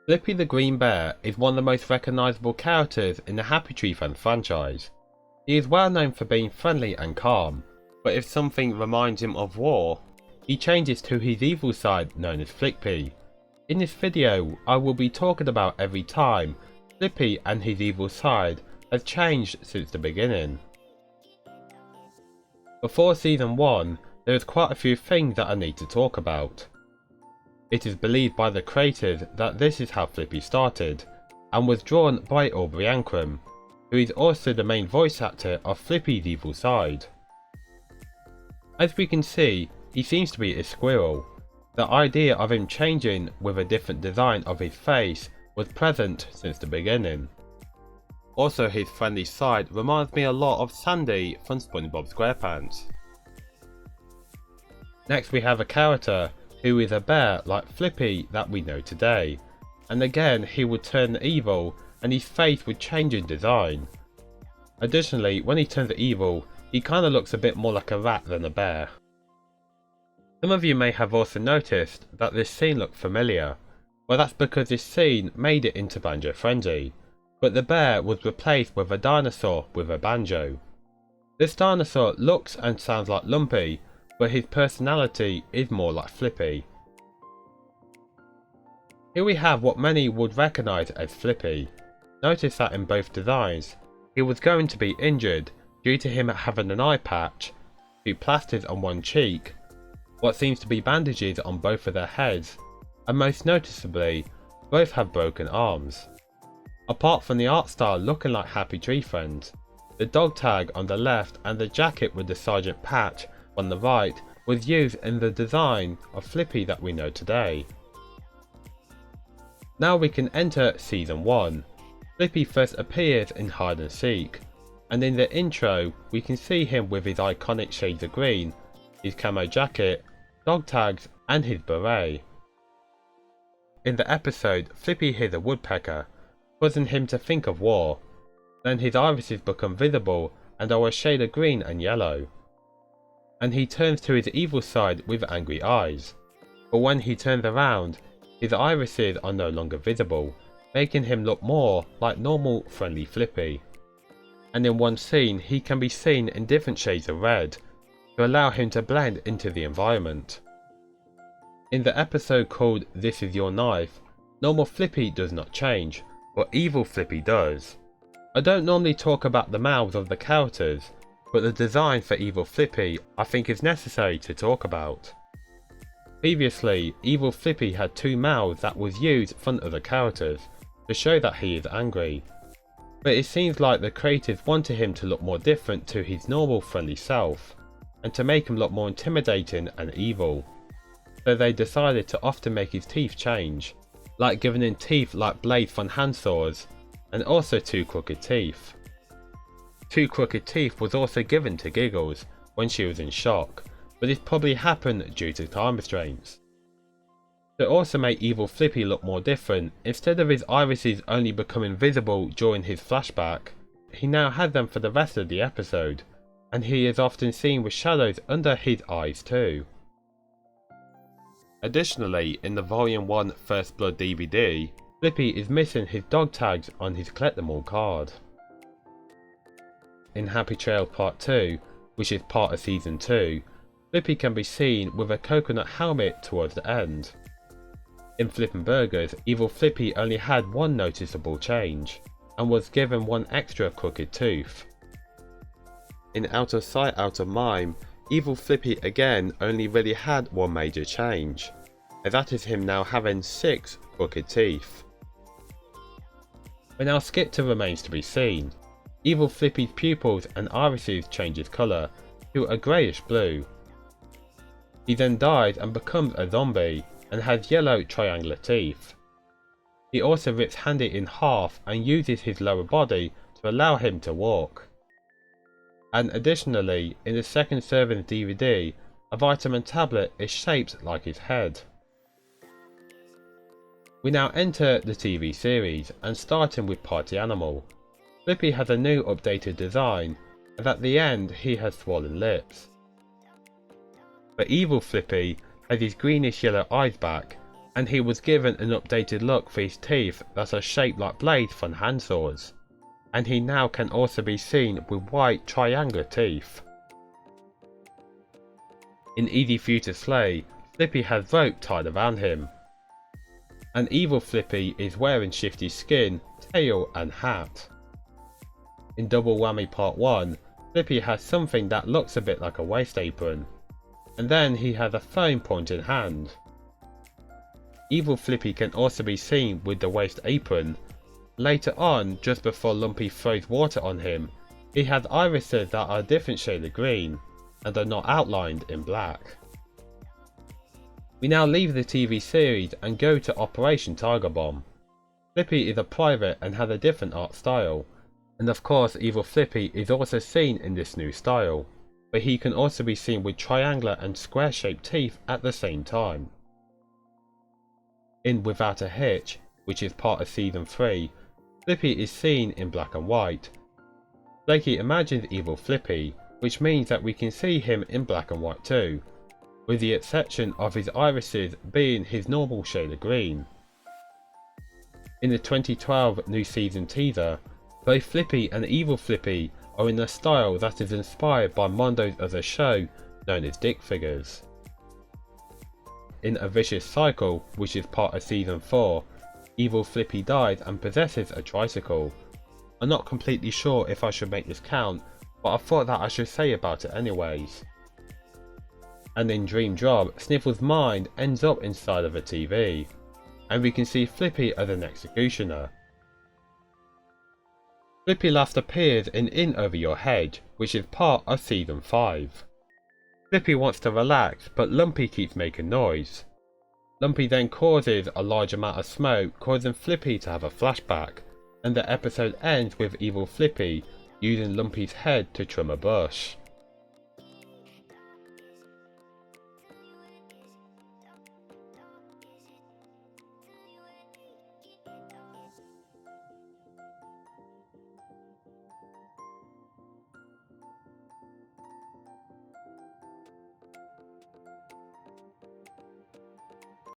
Flippy the Green Bear is one of the most recognisable characters in the Happy Tree Friends franchise. He is well known for being friendly and calm, but if something reminds him of war, he changes to his evil side known as Flippy. In this video, I will be talking about every time Flippy and his evil side has changed since the beginning. Before Season 1, there is quite a few things that I need to talk about. It is believed by the creators that this is how Flippy started, and was drawn by Aubrey Ankrum, who is also the main voice actor of Flippy's evil side. As we can see, he seems to be a squirrel. The idea of him changing with a different design of his face was present since the beginning. Also, his friendly side reminds me a lot of Sandy from SpongeBob SquarePants. Next we have a character who is a bear like Flippy that we know today, and again he would turn evil and his face would change in design. Additionally, when he turns evil, he kinda looks a bit more like a rat than a bear. Some of you may have also noticed that this scene looked familiar. Well, that's because this scene made it into Banjo Frenzy, but the bear was replaced with a dinosaur with a banjo. This dinosaur looks and sounds like Lumpy, but his personality is more like Flippy. Here we have what many would recognise as Flippy. Notice that in both designs, he was going to be injured due to him having an eye patch, 2 plasters on one cheek, what seems to be bandages on both of their heads, and most noticeably, both have broken arms. Apart from the art style looking like Happy Tree Friends, the dog tag on the left and the jacket with the sergeant patch on the right was used in the design of Flippy that we know today. Now we can enter Season 1. Flippy first appears in Hide and Seek, and in the intro we can see him with his iconic shades of green, his camo jacket, dog tags and his beret. In the episode, Flippy hears a woodpecker, causing him to think of war. Then his irises become visible and are a shade of green and yellow, and he turns to his evil side with angry eyes. But when he turns around, his irises are no longer visible, making him look more like normal friendly Flippy. And in one scene he can be seen in different shades of red, to allow him to blend into the environment. In the episode called This Is Your Knife, normal Flippy does not change, but evil Flippy does. I don't normally talk about the mouths of the characters, but the design for evil Flippy I think is necessary to talk about. Previously, evil Flippy had 2 mouths that was used in front of the characters, to show that he is angry. But it seems like the creators wanted him to look more different to his normal friendly self, and to make him look more intimidating and evil. So they decided to often make his teeth change, like giving him teeth like blades from handsaws, and also 2 crooked teeth. 2 crooked teeth was also given to Giggles when she was in shock, but this probably happened due to time restraints. To also make evil Flippy look more different, instead of his irises only becoming visible during his flashback, he now had them for the rest of the episode, and he is often seen with shadows under his eyes too. Additionally, in the Volume 1 First Blood DVD, Flippy is missing his dog tags on his Collect Them All card. In Happy Trails Part 2, which is part of Season 2, Flippy can be seen with a coconut helmet towards the end. In Flippin' Burgers, evil Flippy only had 1 noticeable change, and was given 1 extra crooked tooth. In Out of Sight Out of Mind, evil Flippy again only really had 1 major change, and that is him now having 6 crooked teeth. We now skip to Remains to be Seen. Evil Flippy's pupils and irises changes colour to a greyish blue. He then dies and becomes a zombie, and has yellow triangular teeth. He also rips Handy in half and uses his lower body to allow him to walk. And additionally, in the second serving DVD, a vitamin tablet is shaped like his head. We now enter the TV series, and starting with Party Animal. Flippy has a new updated design, and at the end he has swollen lips. But evil Flippy has his greenish yellow eyes back, and he was given an updated look for his teeth that are shaped like blades from handsaws, and he now can also be seen with white triangular teeth. In Easy for You to Slay, Flippy has rope tied around him. And evil Flippy is wearing Shifty's skin, tail and hat. In Double Whammy Part 1, Flippy has something that looks a bit like a waist apron, and then he has a phone point in hand. Evil Flippy can also be seen with the waist apron. Later on, just before Lumpy throws water on him, he has irises that are a different shade of green, and are not outlined in black. We now leave the TV series and go to Operation Tiger Bomb. Flippy is a private and has a different art style, and of course Evil Flippy is also seen in this new style, but he can also be seen with triangular and square shaped teeth at the same time. In Without a Hitch, which is part of Season 3, Flippy is seen in black and white. Blakey imagines Evil Flippy, which means that we can see him in black and white too, with the exception of his irises being his normal shade of green. In the 2012 new season teaser, both Flippy and Evil Flippy are in a style that is inspired by Mondo's other show known as Dick Figures. In A Vicious Cycle, which is part of season 4, Evil Flippy dies and possesses a tricycle. I'm not completely sure if I should make this count, but I thought that I should say about it anyways. And in Dream Job, Sniffle's mind ends up inside of a TV, and we can see Flippy as an executioner. Flippy last appears in Over Your Head, which is part of Season 5. Flippy wants to relax, but Lumpy keeps making noise. Lumpy then causes a large amount of smoke, causing Flippy to have a flashback, and the episode ends with Evil Flippy using Lumpy's head to trim a bush.